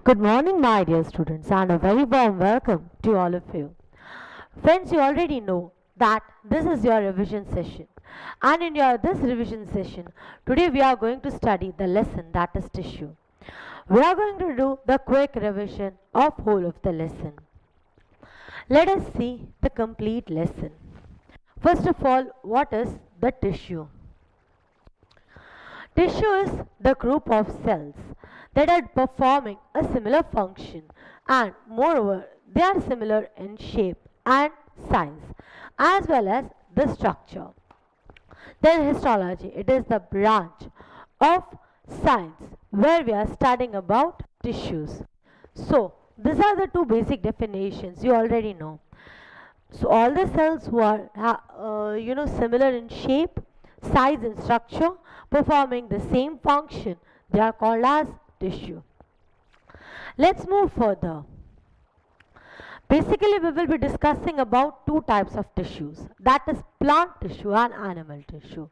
Good morning, my dear students, and a very warm welcome to all of you. Friends, you already know that this is your revision session, and in this revision session, today we are going to study the lesson that is tissue. We are going to do the quick revision of whole of the lesson. Let us see the complete lesson. First of all, what is the tissue? Tissue is the group of cells that are performing a similar function, and moreover they are similar in shape and size as well as the structure. Then histology, it is the branch of science where we are studying about tissues. So these are the two basic definitions you already know. So all the cells who are similar in shape, size and structure, performing the same function, they are called as tissue. Let's move further. Basically we will be discussing about two types of tissues, that is plant tissue and animal tissue.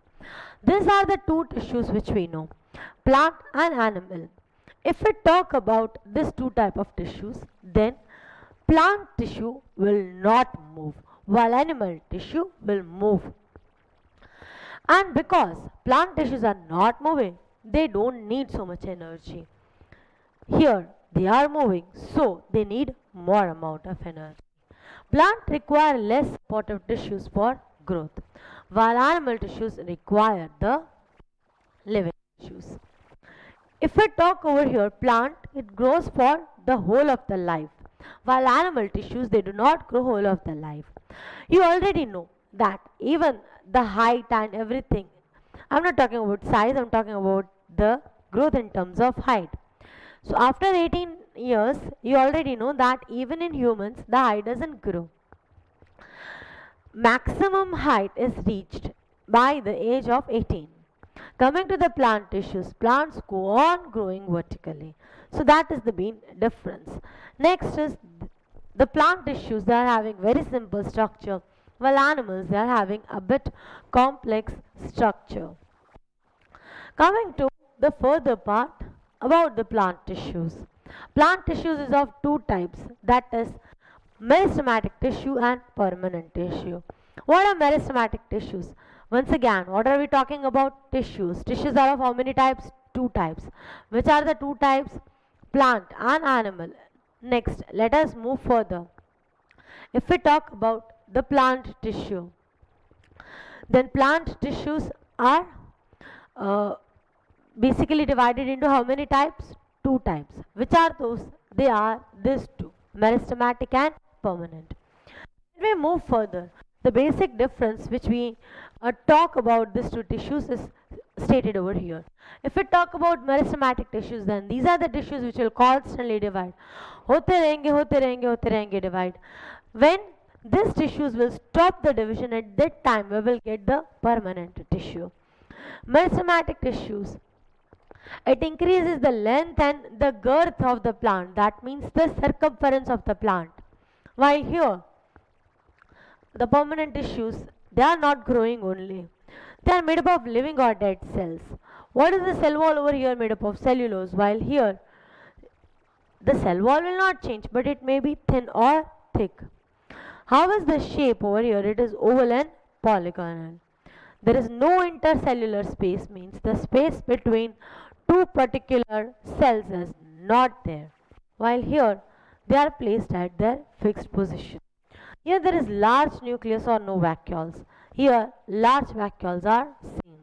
These are the two tissues which we know, plant and animal. If we talk about these two type of tissues, then plant tissue will not move while animal tissue will move. And because plant tissues are not moving, they don't need so much energy. Here they are moving, so they need more amount of energy. Plant require less supportive tissues for growth, while animal tissues require the living tissues. If we talk over here, plant, it grows for the whole of the life, while animal tissues, they do not grow whole of the life. You already know that even the height and everything, I'm not talking about size, I'm talking about the growth in terms of height. So after 18 years, you already know that even in humans, the height doesn't grow. Maximum height is reached by the age of 18. Coming to the plant tissues, plants go on growing vertically. So that is the main difference. Next is the plant tissues, they are having very simple structure, while animals, they are having a bit complex structure. Coming to the further part about the plant tissues. Plant tissues is of two types, that is meristematic tissue and permanent tissue. What are meristematic tissues? Once again, what are we talking about? Tissues. Tissues are of how many types? Two types. Which are the two types? Plant and animal. Next, let us move further. If we talk about the plant tissue, then plant tissues are basically divided into how many types? Two types. Which are those? They are these two, meristematic and permanent. When we move further, the basic difference which we talk about these two tissues is stated over here. If we talk about meristematic tissues, then these are the tissues which will constantly divide. होते रहेंगे, होते रहेंगे, होते रहेंगे divide. When these tissues will stop the division, at that time we will get the permanent tissue. Meristematic tissues, it increases the length and the girth of the plant, that means the circumference of the plant. While here the permanent tissues, they are not growing only, they are made up of living or dead cells. What is the cell wall over here? Made up of cellulose, while here the cell wall will not change, but it may be thin or thick. How is the shape over here? It is oval and polygonal. There is no intercellular space, means the space between two particular cells is not there, while here they are placed at their fixed position. Here there is large nucleus or no vacuoles. Here large vacuoles are seen.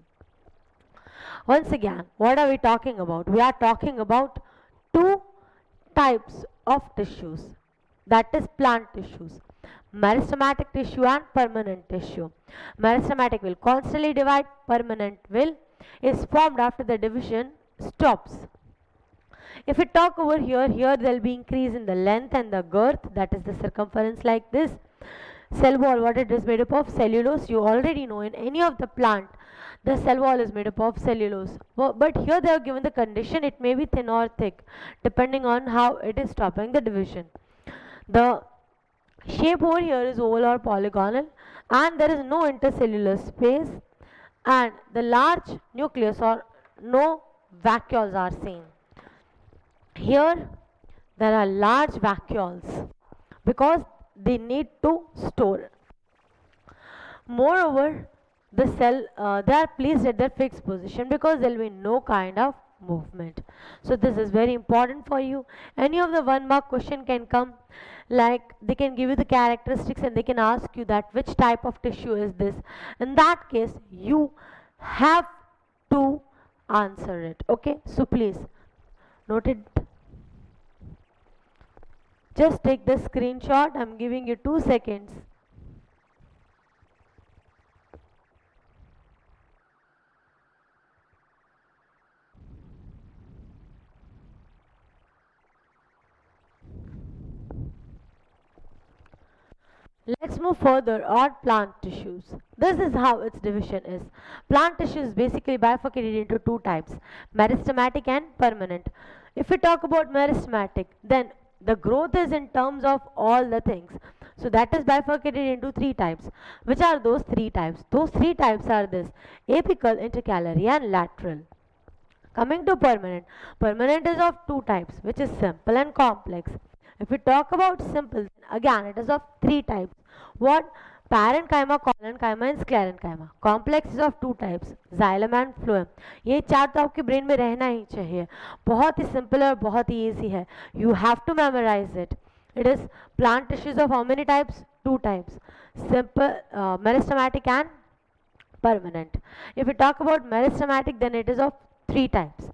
Once again, what are we talking about? We are talking about two types of tissues, that is plant tissues, meristematic tissue and permanent tissue. Meristematic will constantly divide, permanent will is formed after the division stops. If we talk over here, here there will be increase in the length and the girth, that is the circumference like this. Cell wall, what it is made up of? Cellulose. You already know in any of the plant, the cell wall is made up of cellulose. But here they are given the condition, it may be thin or thick, depending on how it is stopping the division. The shape over here is oval or polygonal, and there is no intercellular space, and the large nucleus or no vacuoles are seen. Here there are large vacuoles because they need to store. Moreover, the cell they are placed at their fixed position because there will be no kind of movement. So this is very important for you. Any of the 1 mark question can come, like they can give you the characteristics and they can ask you that which type of tissue is this. In that case you have to answer it. Okay, so please note it. Just take the screenshot. I'm giving you 2 seconds. Let's move further on plant tissues. This is how its division is. Plant tissue is basically bifurcated into 2 types, meristematic and permanent. If we talk about meristematic, then the growth is in terms of all the things. So that is bifurcated into 3 types. Which are those 3 types? Those 3 types are this: apical, intercalary and lateral. Coming to permanent, permanent is of 2 types, which is simple and complex. If we talk about simple, again it is of 3 types. What? Parenchyma, collenchyma and sclerenchyma. Complex is of 2 types, xylem and phloem. ये 4 तो आपके brain में रहना ही चाहिए. बहुत ही simple और बहुत ही easy है. You have to memorize it. It is plant tissues of how many types? 2 types. Simple, meristematic and permanent. If we talk about meristematic, then it is of 3 types: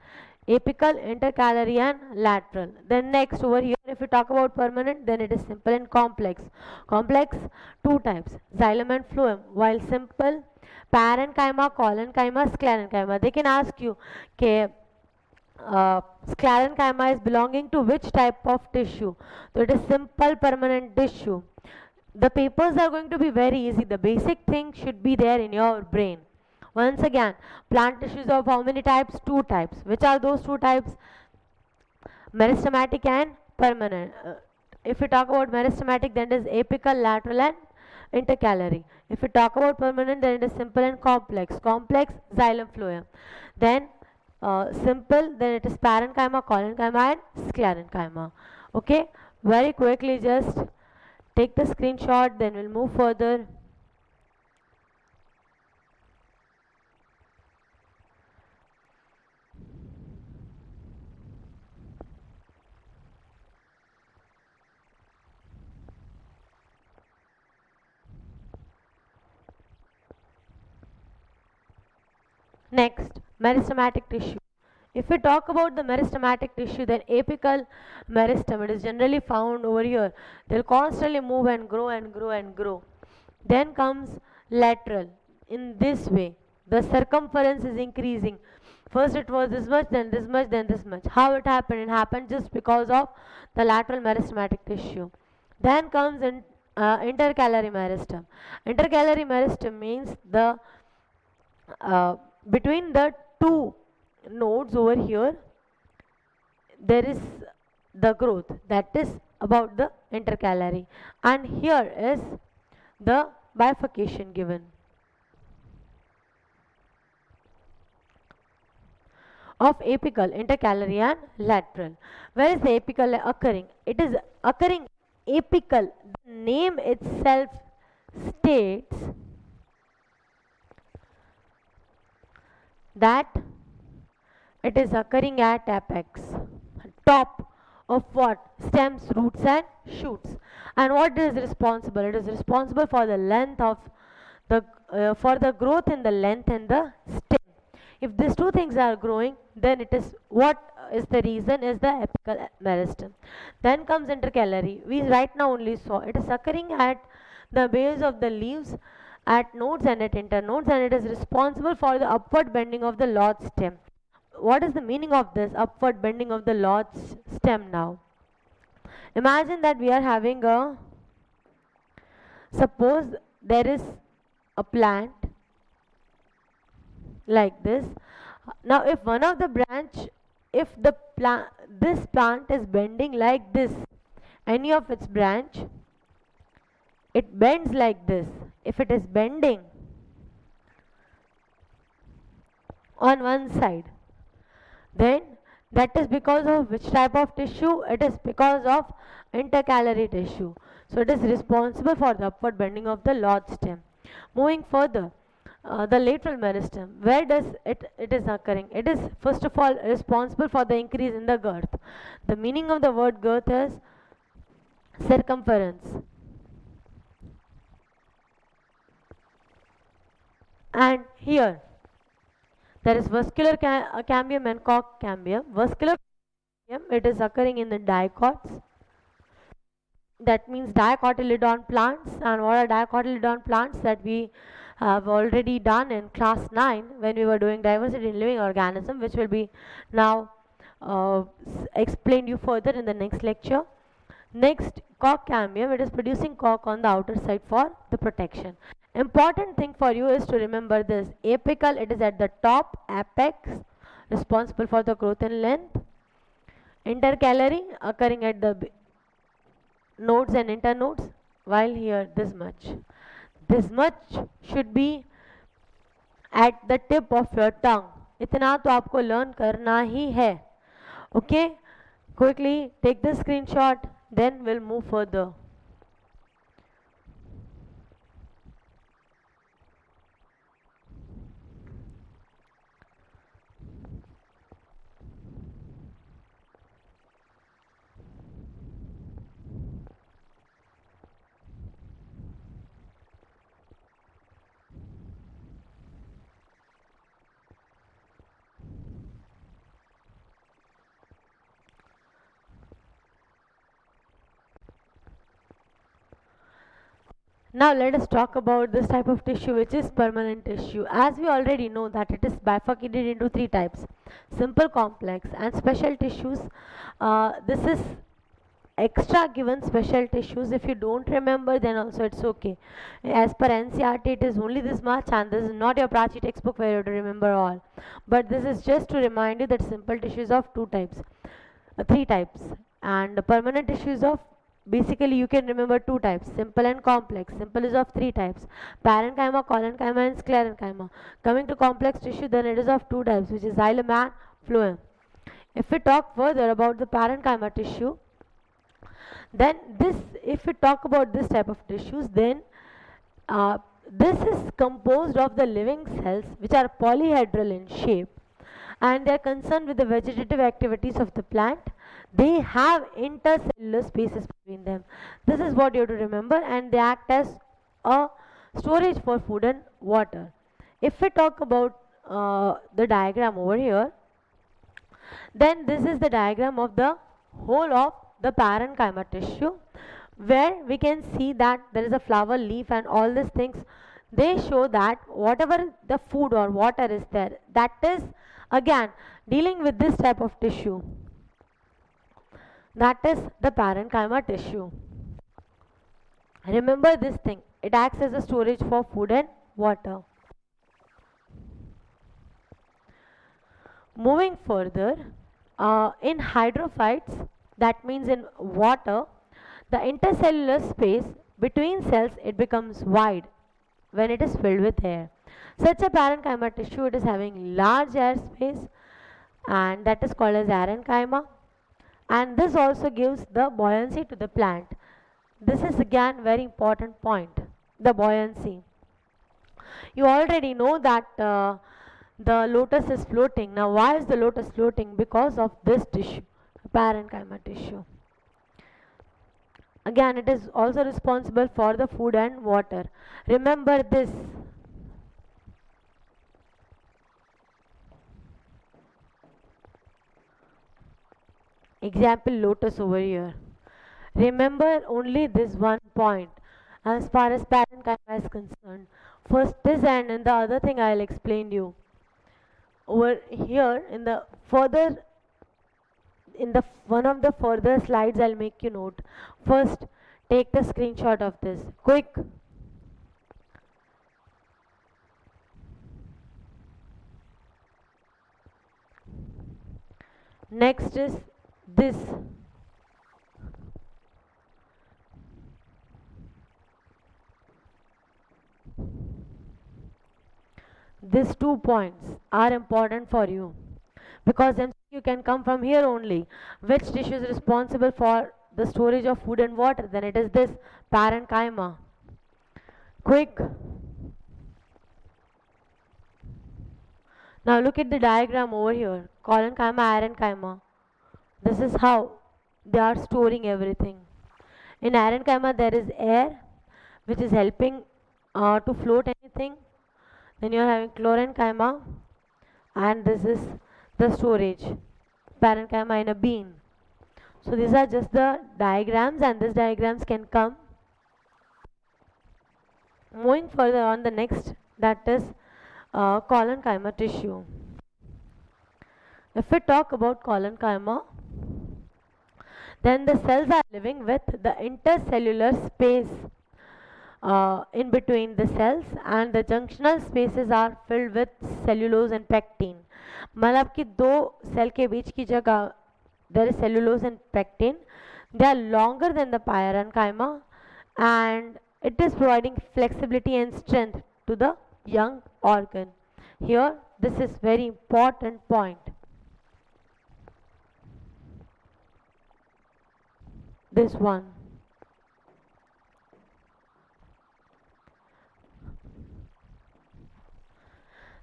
apical, intercalary and lateral. Then next over here, if we talk about permanent, then it is simple and complex. Complex 2 types, xylem and phloem, while simple parenchyma, collenchyma, sclerenchyma. They can ask you, okay, sclerenchyma is belonging to which type of tissue? So it is simple permanent tissue. The papers are going to be very easy. The basic thing should be there in your brain. Once again, plant tissues of how many types? 2 types. Which are those 2 types? Meristematic and permanent. If we talk about meristematic, then it is apical, lateral and intercalary. If we talk about permanent, then it is simple and complex. Complex, xylem, phloem. Then simple, then it is parenchyma, collenchyma and sclerenchyma. Okay, very quickly just take the screenshot, then we'll move further. Next, meristematic tissue. If we talk about the meristematic tissue, then apical meristem, it is generally found over here. They will constantly move and grow and grow and grow. Then comes lateral. In this way, the circumference is increasing. First it was this much, then this much, then this much. How it happened? It happened just because of the lateral meristematic tissue. Then comes in, intercalary meristem. Intercalary meristem means the between the 2 nodes over here there is the growth, that is about the intercalary, and here is the bifurcation given of apical, intercalary and lateral. Where is the apical occurring? It is occurring apical. The name itself states that it is occurring at apex, top of what? Stems, roots and shoots. And what is responsible? It is responsible for the length of the for the growth in the length and the stem. If these 2 things are growing, then it is what is the reason is the apical meristem. Then comes intercalary. We right now only saw it is occurring at the base of the leaves, at nodes and at internodes, and it is responsible for the upward bending of the large stem. What is the meaning of this upward bending of the large stem now? Imagine that we are having a, suppose there is a plant like this. Now if one of the branch, if the plant, this plant is bending like this, any of its branch, it bends like this. If it is bending on one side, then That is because of which type of tissue? It is because of intercalary tissue. So it is responsible for the upward bending of the large stem. Moving further, the lateral meristem, where does it is occurring? It is first of all responsible for the increase in the girth. The meaning of the word girth is circumference. And here there is vascular cambium and cock cambium. Vascular cambium, it is occurring in the dicots. That means dicotyledon plants. And what are dicotyledon plants? That we have already done in class 9 when we were doing diversity in living organism, which will be now explained you further in the next lecture. Next, cock cambium, it is producing cock on the outer side for the protection. Important thing for you is to remember this. Apical, it is at the top, apex, responsible for the growth in length. Intercalary, occurring at the nodes and internodes, while here this much should be at the tip of your tongue. इतना तो आपको learn करना ही है. Okay, quickly take the screenshot, then we'll move further. Now let us talk about this type of tissue, which is permanent tissue. As we already know that it is bifurcated into 3 types: simple, complex and special tissues. This is extra given special tissues. If you don't remember, then also it's okay. As per NCERT, it is only this much, and this is not your Prachi textbook where you have to remember all. But this is just to remind you that simple tissues of 2 types, 3 types, and the permanent tissues of, basically you can remember 2 types: simple and complex. Simple is of 3 types: parenchyma, collenchyma and sclerenchyma. Coming to complex tissue, then it is of 2 types, which is xylem and phloem. If we talk further about the parenchyma tissue, then this, if we talk about this type of tissues, then this is composed of the living cells which are polyhedral in shape, and they are concerned with the vegetative activities of the plant. They have intercellular spaces between them. This is what you have to remember, and they act as a storage for food and water. If we talk about the diagram over here, then this is the diagram of the whole of the parenchyma tissue, where we can see that there is a flower, leaf and all these things. They show that whatever the food or water is there, that is again dealing with this type of tissue. That is the parenchyma tissue. Remember this thing, it acts as a storage for food and water. Moving further, in hydrophytes, that means in water, the intercellular space between cells, it becomes wide when it is filled with air. Such a parenchyma tissue, it is having large air space, and that is called as arenchyma, and this also gives the buoyancy to the plant. This is again very important point, the buoyancy. You already know that the lotus is floating. Now why is the lotus floating? Because of this tissue, parenchyma tissue. Again, it is also responsible for the food and water. Remember this. Example, lotus over here. Remember only this one point as far as parenchyma is concerned. First this, and the other thing I'll explain you. Over here in the further, in the one of the further slides, I'll make you note. First, take the screenshot of this. Quick. Next is this. These 2 points are important for you because MCQ you can come from here only. Which tissue is responsible for the storage of food and water? Then it is this parenchyma. Quick. Now look at the diagram over here. Collenchyma, parenchyma. This is how they are storing everything. In parenchyma there is air which is helping to float anything. Then you are having chlorenchyma, and this is the storage, parenchyma in a bean. So these are just the diagrams, and these diagrams can come. Moving further on, the next, that is collenchyma tissue. If we talk about collenchyma, then the cells are living with the intercellular space in between the cells, and the junctional spaces are filled with cellulose and pectin. मतलब कि दो cell के बीच की जगह there is cellulose and pectin. They are longer than the parenchyma, and it is providing flexibility and strength to the young organ. Here, this is very important point. This one.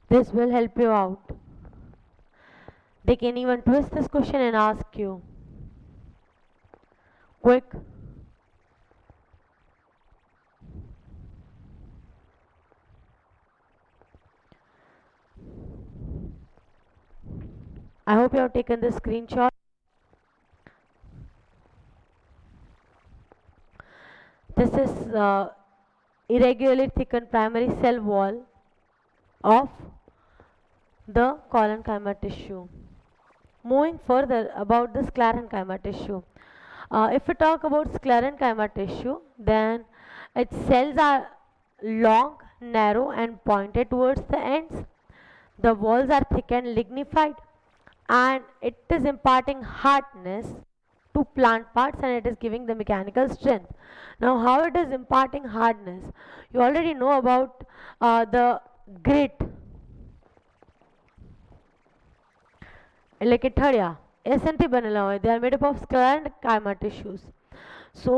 This will help you out. They can even twist this question and ask you. Quick. I hope you have taken the screenshot. This is irregularly thickened primary cell wall of the collenchyma tissue. Moving further about the sclerenchyma tissue. If we talk about sclerenchyma tissue, then its cells are long, narrow and pointed towards the ends. The walls are thick and lignified, and it is imparting hardness to plant parts, and it is giving the mechanical strength. Now how it is imparting hardness? You already know about the grit. Like ઠળિયા એસેન્થી બનેલા હોય. They are made up of sclerenchyma tissues. So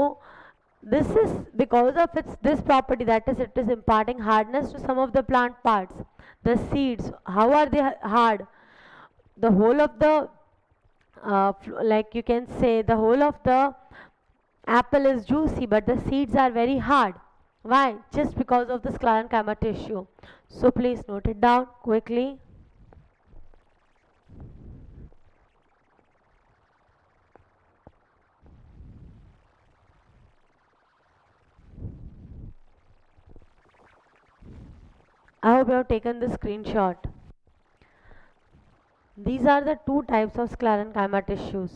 this is because of this property, that is, it is imparting hardness to some of the plant parts. The seeds, how are they hard? The whole of the like you can say the whole of the apple is juicy, but the seeds are very hard. Why? Just because of the sclerenchyma tissue. So please note it down quickly. I hope you have taken the screenshot. These are the two types of sclerenchyma tissues,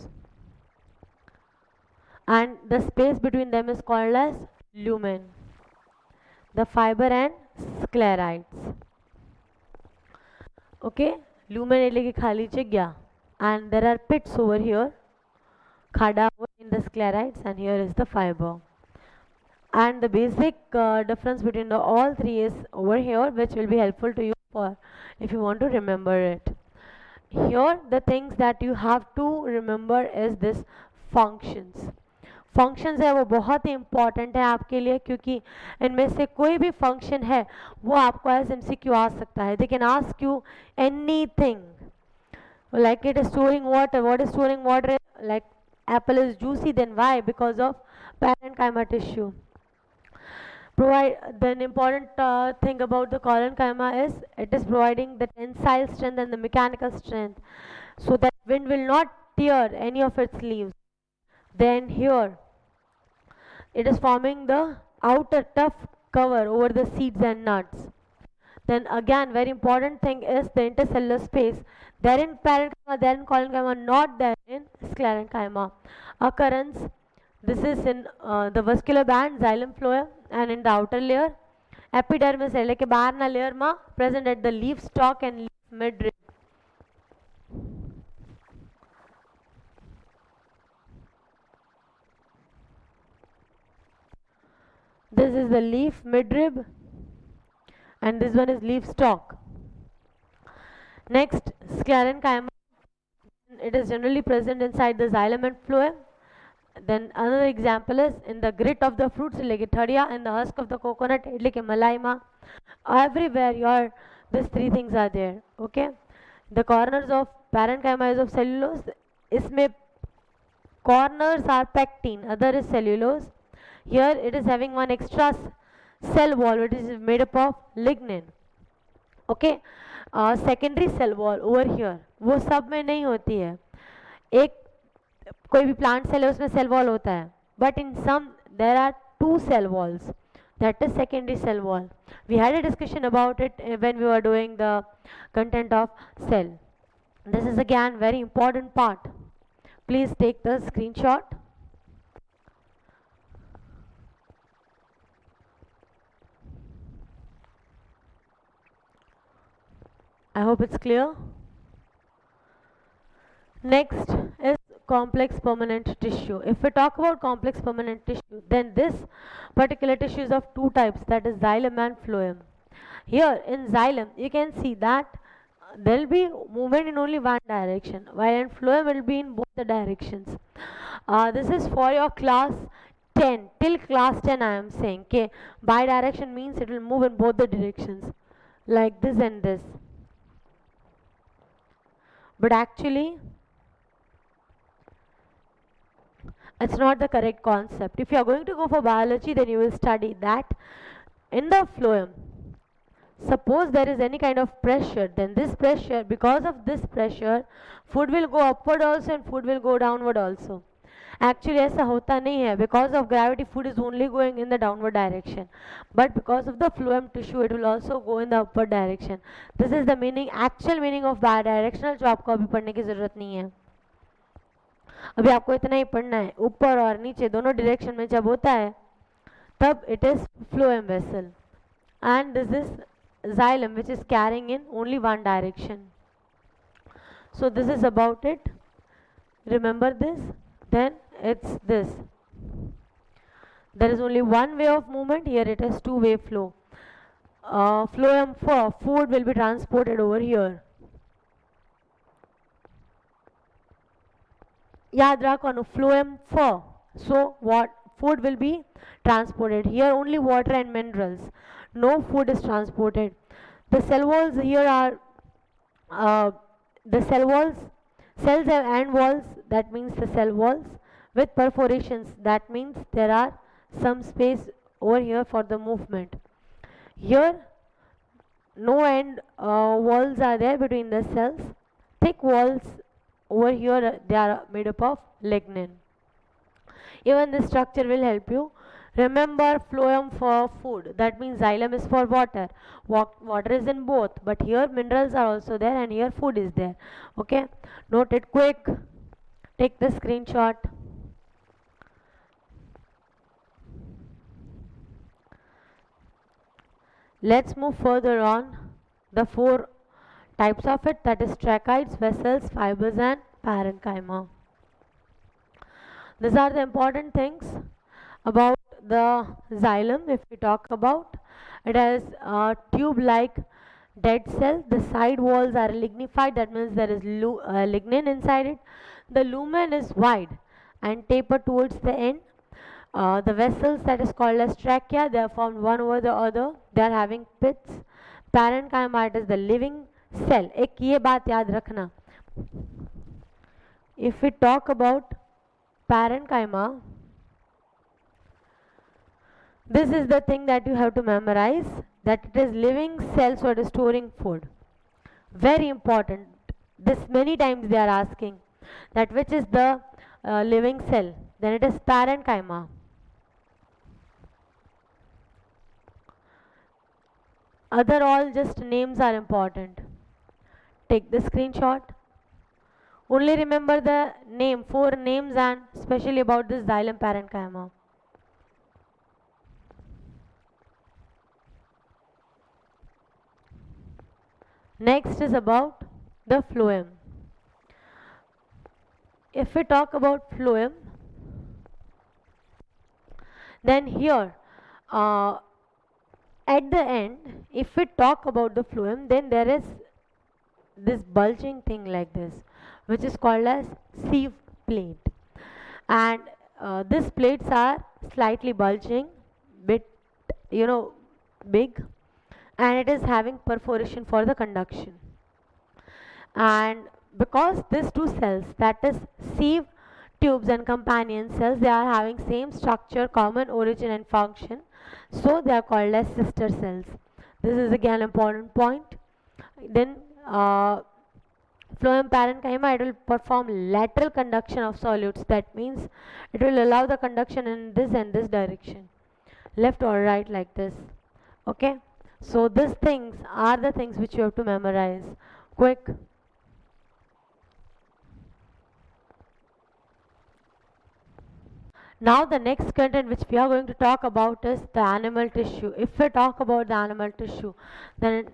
and the space between them is called as lumen, the fiber and sclerites. Okay, lumen એટલે કે ખાલી જગ્યા, and there are pits over here, ખાડા in the sclerites, and here is the fiber. And the basic difference between all three is over here, which will be helpful to you for if you want to remember it. Here the things that you have to remember is this functions. Functions है वो बहुत ही important है आपके लिए, क्योंकि इनमें से कोई भी फंक्शन है वो आपको एज एमसीक्यू आ सकता है. They can ask you anything like it is storing water. What is storing water? Like apple is juicy, then why? Because of parenchyma tissue. Provide the important thing about the collenchyma is it is providing the tensile strength and the mechanical strength, so that wind will not tear any of its leaves. Then here it is forming the outer tough cover over the seeds and nuts. Then again, very important thing is the intercellular space. There in parenchyma, there in collenchyma, not there in sclerenchyma. Occurrence, this is in the vascular band, xylem phloem, and in the outer layer, epidermis એટલે કે બહારના લેયરમાં present at the leaf stalk and leaf midrib. This is the leaf midrib, and this one is leaf stalk. Next, sclerenchyma it is generally present inside the xylem and phloem. Then another example is in the grit of the fruits like thadia, in the husk of the coconut like malaima. Everywhere your these three things are there. Okay, the corners of parenchyma is of cellulose. इसमें corners are pectin, other is cellulose. Here it is having one extra cell wall which is made up of lignin. Okay, secondary cell wall over here वो सब में नहीं होती है. एक कोई भी प्लांट सेल है उसमें सेल वॉल होता है, but in some there are two cell walls, that is secondary cell wall. We had a discussion about it when we were doing the content of cell. This is again very important part. Please take the screenshot. I hope it's clear. Next is complex permanent tissue. If we talk about complex permanent tissue, then this particular tissue is of two types, that is xylem and phloem. Here in xylem you can see that there will be movement in only one direction, while in phloem will be in both the directions. This is for your class 10. Till class 10 I am saying. Okay, bidirection means it will move in both the directions, like this and this. But actually it's not the correct concept. If you are going to go for biology, then you will study that in the phloem, suppose there is any kind of pressure, then this pressure, because of this pressure, food will go upward also and food will go downward also. Actually ऐसा होता नहीं है. Because of gravity, food is only going in the downward direction, but because of the phloem tissue it will also go in the upward direction. This is the meaning, actual meaning of bidirectional, जो आपको अभी पढ़ने की जरूरत नहीं है. अभी आपको इतना ही पढ़ना है, ऊपर और नीचे दोनों डायरेक्शन में जब होता है तब it is phloem vessel, and this is xylem which is carrying in only one direction. So this is about it. Remember this. Then it's this. There is only one way of movement. Here it is two-way flow. Phloem for food will be transported over here. याद रखो phloem for, so what food will be transported. Here only water and minerals, no food is transported. The cell walls here are the cell walls, cells have end walls, that means the cell walls with perforations, that means there are some space over here for the movement. Here no end walls are there between the cells. Thick walls over here, they are made up of lignin. Even this structure will help you. Remember phloem for food, that means xylem is for water. Water is in both, but here minerals are also there and here food is there. Okay, note it quick. Take the screenshot. Let's move further on. The four types of it, that is tracheids, vessels, fibers and parenchyma. These are the important things about the xylem. If we talk about, it has a tube like dead cell. The side walls are lignified, that means there is lignin inside it. The lumen is wide and tapered towards the end. The vessels, that is called as trachea, they are formed one over the other. They are having pits. Parenchyma is the living cell. एक ये बात याद रखना. If we talk about parenchyma, this is the thing that you have to memorize, that it is living cells for storing food. Very important. This many times they are asking that which is the living cell. Then it is parenchyma. Other all just names are important. Take the screenshot. Only remember the name, four names, and especially about this xylem parenchyma. Next is about the phloem. If we talk about phloem, then here at the end, if we talk about the phloem, then there is this bulging thing like this, which is called as sieve plate. And these plates are slightly bulging, bit, big, and it is having perforation for the conduction. And because these two cells, that is sieve tubes and companion cells, they are having same structure, common origin and function, so they are called as sister cells. This is again important point. Then phloem parenchyma, it will perform lateral conduction of solutes. That means it will allow the conduction in this and this direction, left or right, like this. Okay, so these things are the things which you have to memorize quick. Now the next content which we are going to talk about is the animal tissue. If we talk about the animal tissue, then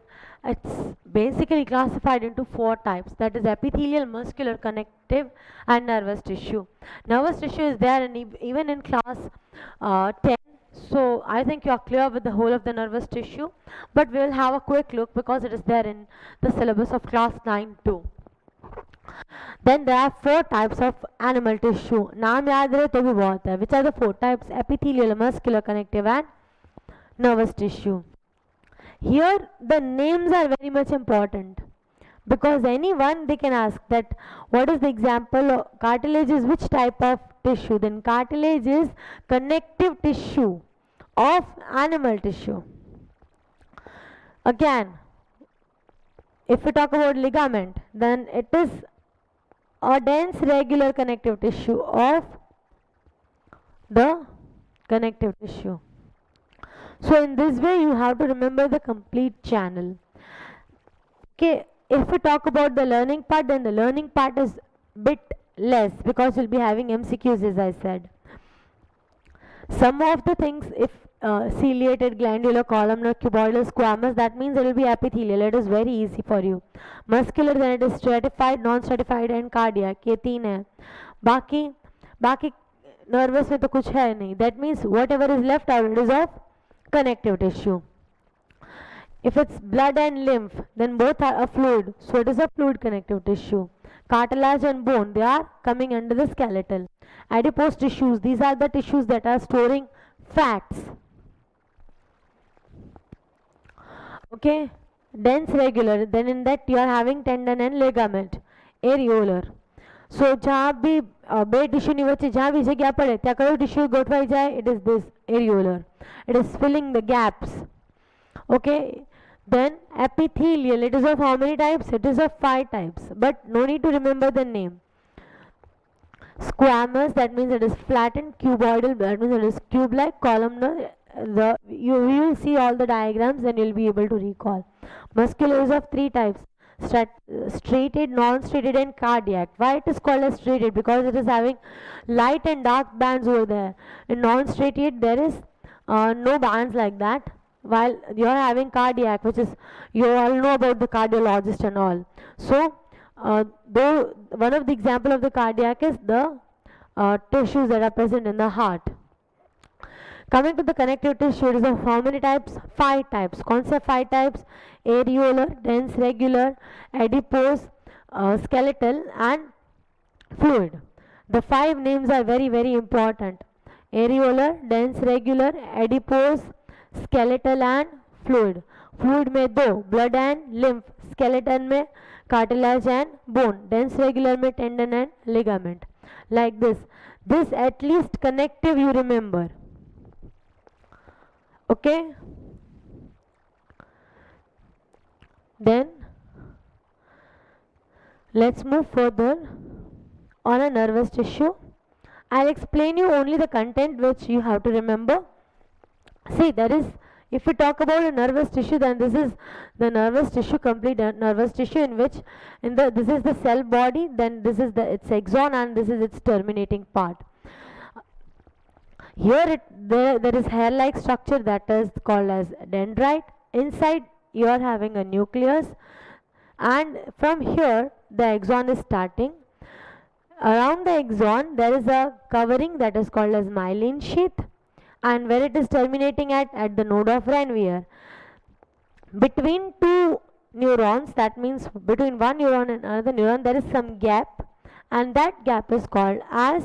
it's basically classified into four types, that is epithelial, muscular, connective and nervous tissue. Nervous tissue is there in even in class 10, so I think you are clear with the whole of the nervous tissue, but we will have a quick look because it is there in the syllabus of class 9 too. Then there are four types of animal tissue. नाम याद रहे तो भी बहुत है. Which are the four types? Epithelial, muscular, connective and nervous tissue. Here the names are very much important because anyone they can ask that what is the example of cartilage is which type of tissue. Then cartilage is connective tissue of animal tissue. Again, if we talk about ligament, then it is a dense regular connective tissue of the connective tissue. So in this way you have to remember the complete channel. Okay, if we talk about the learning part, then the learning part is bit less because we'll be having MCQs, as I said. Some of the things, if ciliated, glandular, columnar, cuboidal, squamous, that means it will be epithelial. It is very easy for you. Muscular, then it is stratified, non-stratified and cardiac. ये तीन है. बाकी nervous में तो कुछ है नहीं. That means whatever is left out, it is of connective tissue. If it's blood and lymph, then both are a fluid, so it is a fluid connective tissue. Cartilage and bone, they are coming under the skeletal. Adipose tissues, these are the tissues that are storing fats. Okay, dense regular, then in that you are having tendon and ligament. Areolar. So जहाँ भी બે ટીશ્યુની વચ્ચે જ્યાં બી જગ્યા પડે ત્યાં કયું tissue ગોઠવાઈ જાય? It is this areolar. It is filling the gaps. Okay, then epithelial, it is of how many types? It is of 5 types, but no need to remember the name. Squamous, that means it is flattened. Cuboidal, that means it is cube-like. Columnar, you will see all the diagrams and you will be able to recall. Muscular is of 3 types: striated, non-striated and cardiac. Why it is called as striated? Because it is having light and dark bands over there. In non-striated there is no bands like that, while you are having cardiac, which is, you all know about the cardiologist and all. So though one of the example of the cardiac is the tissues that are present in the heart. Coming to the connective tissue, it is of how many types? 5 types. कौन से 5 types? Areolar, dense regular, adipose, skeletal and fluid. The 5 names are very very important. Areolar, dense regular, adipose, skeletal and fluid. Fluid में 2, blood and lymph. Skeleton में cartilage and bone. Dense regular में tendon and ligament. Like this. This at least connective you remember. Okay, then let's move further on a nervous tissue. I'll explain you only the content which you have to remember. See, there is, if we talk about a nervous tissue, then this is the nervous tissue, complete nervous tissue, in which this is the cell body, then this is its axon and this is its terminating part. Here there is hair-like structure that is called as dendrite. Inside you are having a nucleus, and from here the axon is starting. Around the axon there is a covering that is called as myelin sheath, and where it is terminating at the node of Ranvier. Between two neurons, that means between one neuron and another neuron there is some gap, and that gap is called as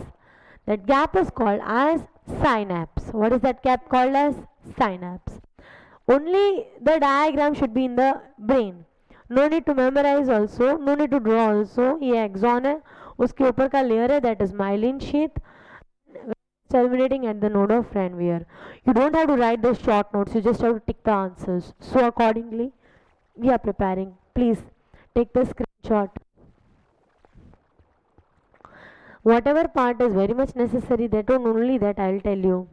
synapse. What is that gap called as? Synapse. Only the diagram should be in the brain. No need to memorize also, no need to draw also. ये axon है, उसके ऊपर का layer है, that is myelin sheath, terminating at the node of Ranvier. You don't have to write the short notes, you just have to tick the answers. So accordingly, we are preparing. Please take the screenshot. Whatever part is very much necessary, that only that I will tell you.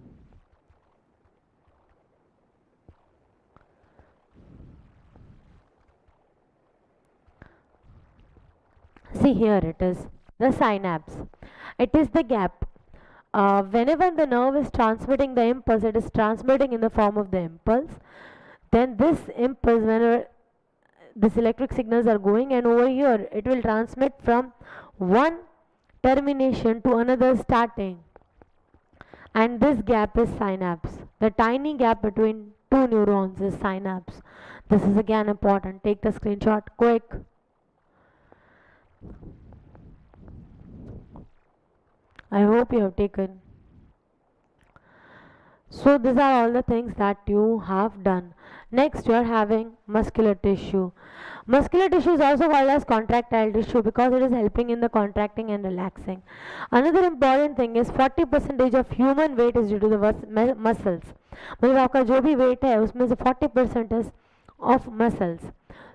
See, here it is, the synapse. It is the gap. Whenever the nerve is transmitting the impulse, it is transmitting in the form of the impulse. Then this impulse, whenever these electric signals are going, and over here it will transmit from one termination to another starting, and this gap is synapse. The tiny gap between two neurons is synapse. This is again important. Take the screenshot quick. I hope you have taken. So these are all the things that you have done. Next, you are having muscular tissue. Muscular tissue is also called as contractile tissue because it is helping in the contracting and relaxing. Another important thing is 40% of human weight is due to the muscles. मतलब आपका जो भी weight है उसमें से 40% is of muscles.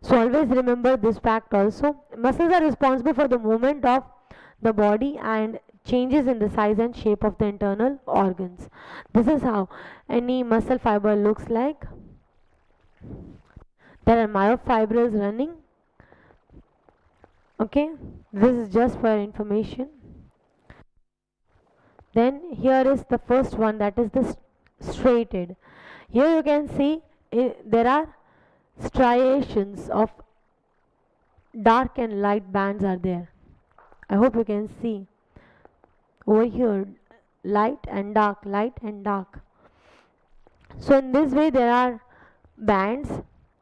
So always remember this fact also. Muscles are responsible for the movement of the body and changes in the size and shape of the internal organs. This is how any muscle fiber looks like. There are myofibrils running. Okay, this is just for information. Then here is the first one, that is the striated. Here you can see there are striations of dark and light bands are there. I hope you can see over here, light and dark, light and dark. So in this way there are bands,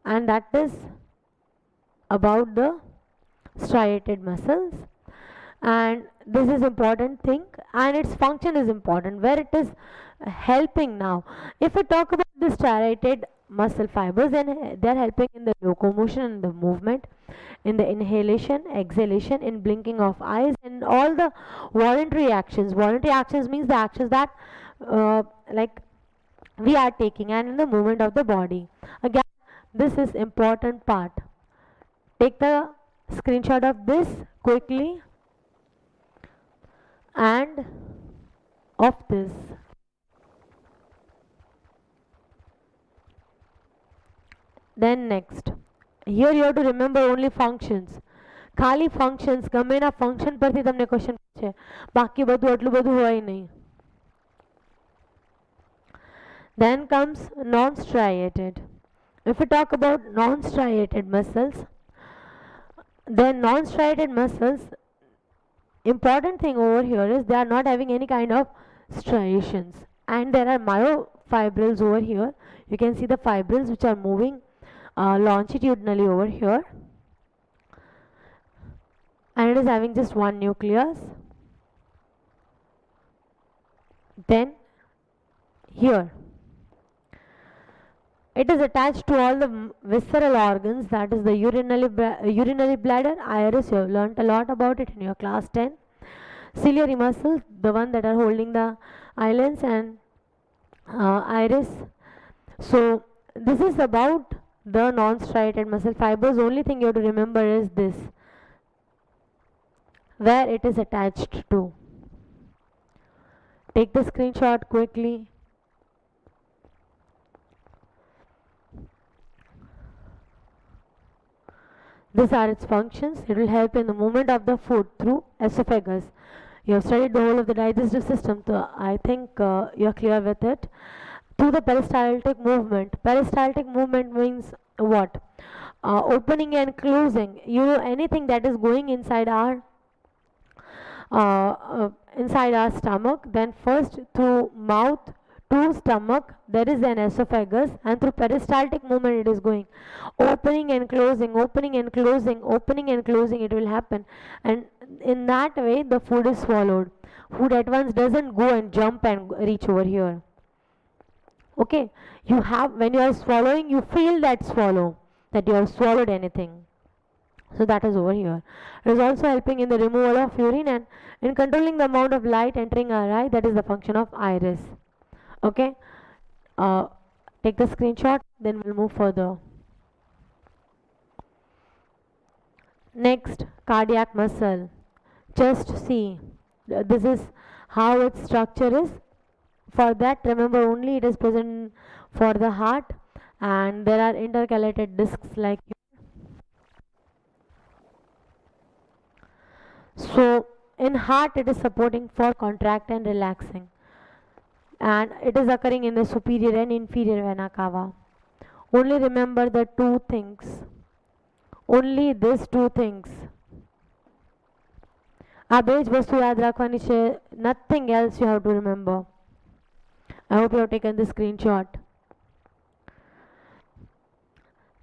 and that is about the striated muscles, and this is important thing, and its function is important, where it is helping now. If we talk about the striated muscle fibers, then they are helping in the locomotion and the movement, in the inhalation, exhalation, in blinking of eyes, and all the voluntary actions. Voluntary actions means the actions that like we are taking, and in the movement of the body. Again, this is important part. Take the screenshot of this quickly and of this. Then next, here you have to remember only functions. ખાલી functions, ગમેના function પરથી તમને question પૂછે, બાકી બધું એટલું બધું હોય નહીં. Then comes non-striated. If we talk about non-striated muscles, then non-striated muscles, important thing over here is they are not having any kind of striations, and there are myofibrils over here. You can see the fibrils which are moving longitudinally over here, and it is having just one nucleus. Then here it is attached to all the visceral organs, that is the urinary bladder, iris. You have learnt a lot about it in your class 10. Ciliary muscles, the one that are holding the eyelids, and iris. So this is about the non-striated muscle fibers. Only thing you have to remember is this, where it is attached to. Take the screenshot quickly. These are its functions. It will help in the movement of the food through esophagus. You have studied the whole of the digestive system, so I think you are clear with it. To the peristaltic movement. Peristaltic movement means what? Opening and closing. You know, anything that is going inside our stomach, then first through mouth to stomach there is an esophagus, and through peristaltic movement it is going opening and closing, opening and closing, opening and closing, it will happen, and in that way the food is swallowed. Food at once doesn't go and jump and reach over here. Okay, you have, when you are swallowing, you feel that swallow, that you have swallowed anything. So that is over here. It is also helping in the removal of urine and in controlling the amount of light entering our eye. That is the function of iris. Okay, uh, take the screenshot, then we'll move further. Next, cardiac muscle. Just see, this is how its structure is. For that, remember, only it is present for the heart, and there are intercalated discs like. So in heart it is supporting for contract and relaxing, and it is occurring in the superior and inferior vena cava. Only remember the two things, only these two things. આ બે જ વસ્તુ યાદ રાખવાની છે, nothing else you have to remember. I hope you have taken the screenshot.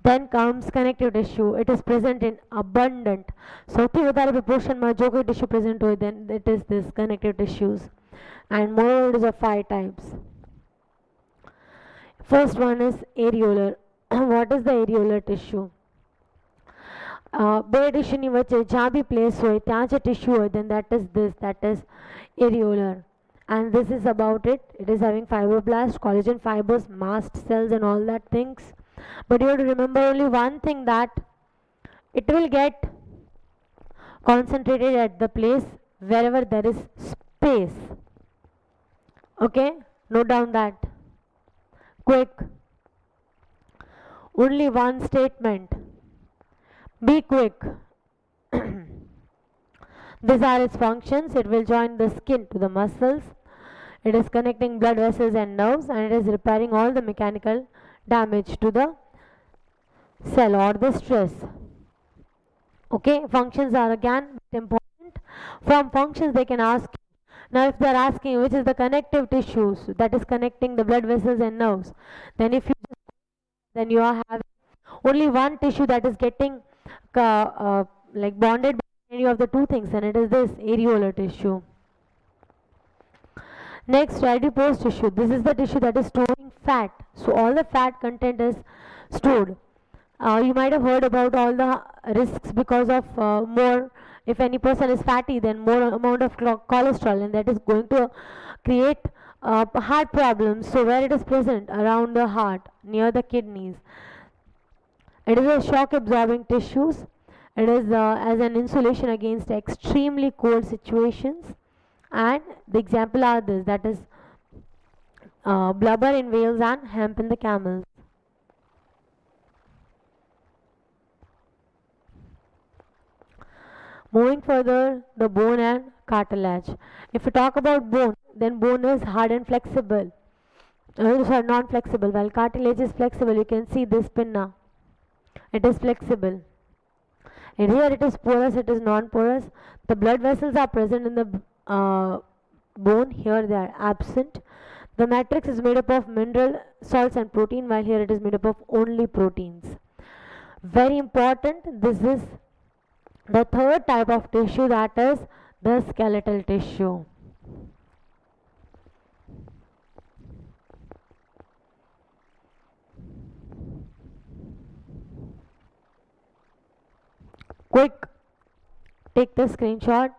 Then comes connective tissue. It is present in abundant. સૌથી વધારે proportionમાં જો કોઈ tissue present હોય, then it is this connective tissues. And moreover, it is of 5 types. First one is areolar. What is the areolar tissue? બે ટીશ્યુની વચ્ચે જ્યાં બી place હોય ત્યાં જે ટીશ્યુ હોય, then that is this, that is areolar. And this is about it. It is having fibroblasts, collagen fibers, mast cells and all that things. But you have to remember only one thing, that it will get concentrated at the place wherever there is space. Okay, note down that. Quick. Only one statement. Be quick. These are its functions. It will join the skin to the muscles. It is connecting blood vessels and nerves, and it is repairing all the mechanical damage to the cell or the stress. Okay, functions are again important. From functions they can ask you. Now if they are asking which is the connective tissues that is connecting the blood vessels and nerves, then if you then you are having only one tissue that is getting like bonded by any of the two things, and it is this areolar tissue. Next, adipose tissue. This is the tissue that is storing fat. So all the fat content is stored. You might have heard about all the risks because of more, if any person is fatty, then more amount of cholesterol, and that is going to create heart problems. So where it is present? Around the heart, near the kidneys. It is a shock absorbing tissues. It is as an insulation against extremely cold situations, and the example are this, that is blubber in whales and hemp in the camels. Moving further, the bone and cartilage. If we talk about bone, then bone is hard and flexible. Sorry, non-flexible, while cartilage is flexible. You can see this pinna. It is flexible. And here it is porous, it is non-porous. The blood vessels are present in the bone. Here they are absent. The matrix is made up of mineral, salts and protein, while here it is made up of only proteins. Very important, this is the third type of tissue, that is the skeletal tissue. Quick, take the screenshot.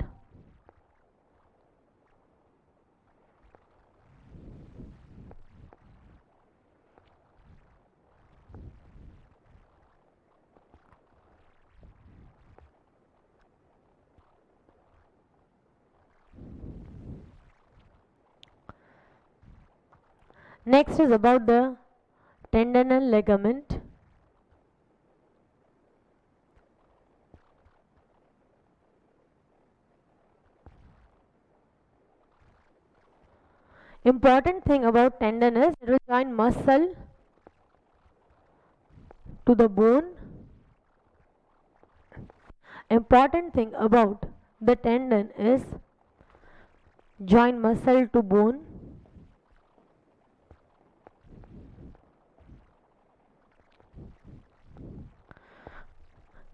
Next is about the tendon and ligament. Important thing about tendon is it will join muscle to the bone. Important thing about the tendon is join muscle to bone.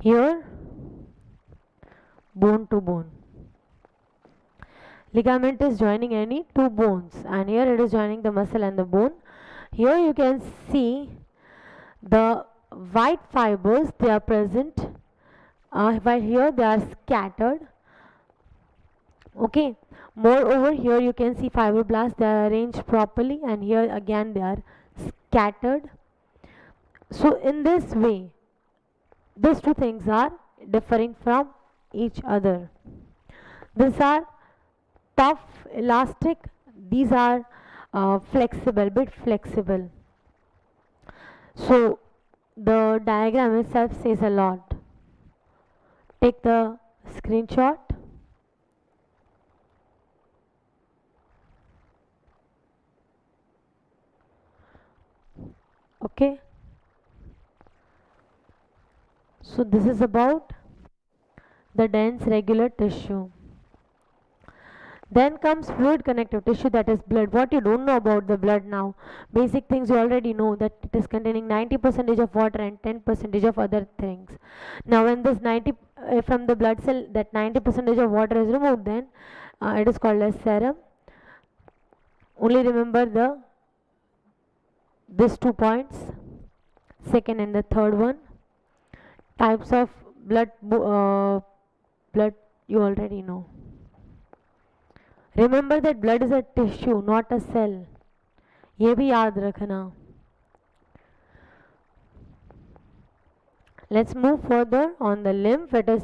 Here, bone to bone. Ligament is joining any two bones, and here it is joining the muscle and the bone. Here you can see the white fibers, they are present, while here they are scattered. Okay, moreover here you can see fibroblasts, they are arranged properly, and here again they are scattered. So in this way these two things are differing from each other. These are tough, elastic, these are flexible, bit flexible. So the diagram itself says a lot. Take the screenshot. Okay, so this is about the dense regular tissue. Then comes fluid connective tissue, that is blood. What you don't know about the blood now, basic things you already know, that it is containing 90% of water and 10% of other things. Now when this 90 from the blood cell, that 90% of water is removed, then it is called as serum. Only remember these 2 points, second and the third one. Types of blood you already know. Remember that blood is a tissue, not a cell. ये भी याद रखना. Let's move further on the lymph. It is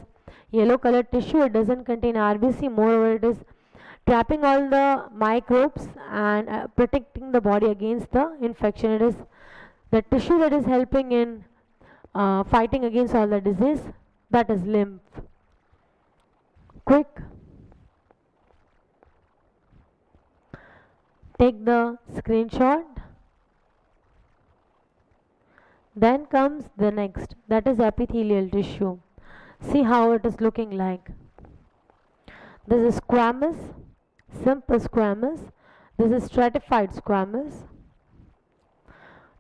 yellow colored tissue. It doesn't contain RBC. Moreover, it is trapping all the microbes and protecting the body against the infection. It is the tissue that is helping in fighting against all the disease. That is lymph. Quick. Take the screenshot. Then comes the next, that is epithelial tissue. See how it is looking like. This is squamous, simple squamous. This is stratified squamous,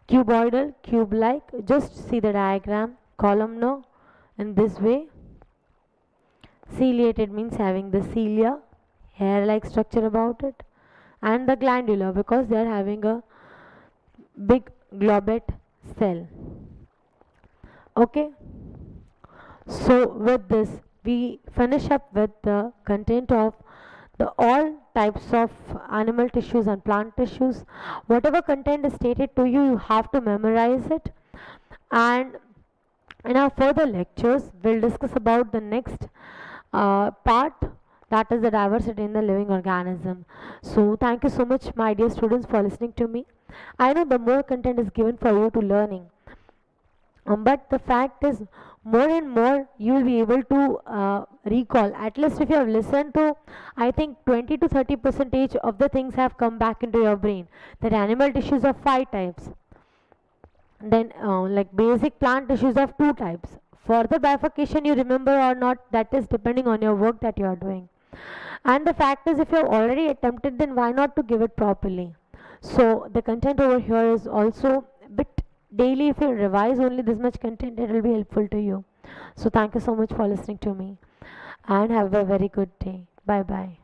cuboidal, cube-like. Just see the diagram, columnar in this way. Ciliated means having the cilia, hair-like structure about it, and the glandular because they are having a big globate cell. Okay, so with this we finish up with the content of the all types of animal tissues and plant tissues. Whatever content is stated to you, you have to memorize it, and in our further lectures we'll discuss about the next part, that is the diversity in the living organism. So thank you so much my dear students for listening to me. I know the more content is given for you to learning, but the fact is more and more you will be able to recall. At least if you have listened to, I think 20 to 30% of the things have come back into your brain. That animal tissues of 5 types, then like basic plant tissues of 2 types. Further bifurcation you remember or not, that is depending on your work that you are doing. And the fact is, if you have already attempted, then why not to give it properly? So the content over here is also a bit daily. If you revise only this much content, it will be helpful to you. So thank you so much for listening to me, and have a very good day. Bye bye.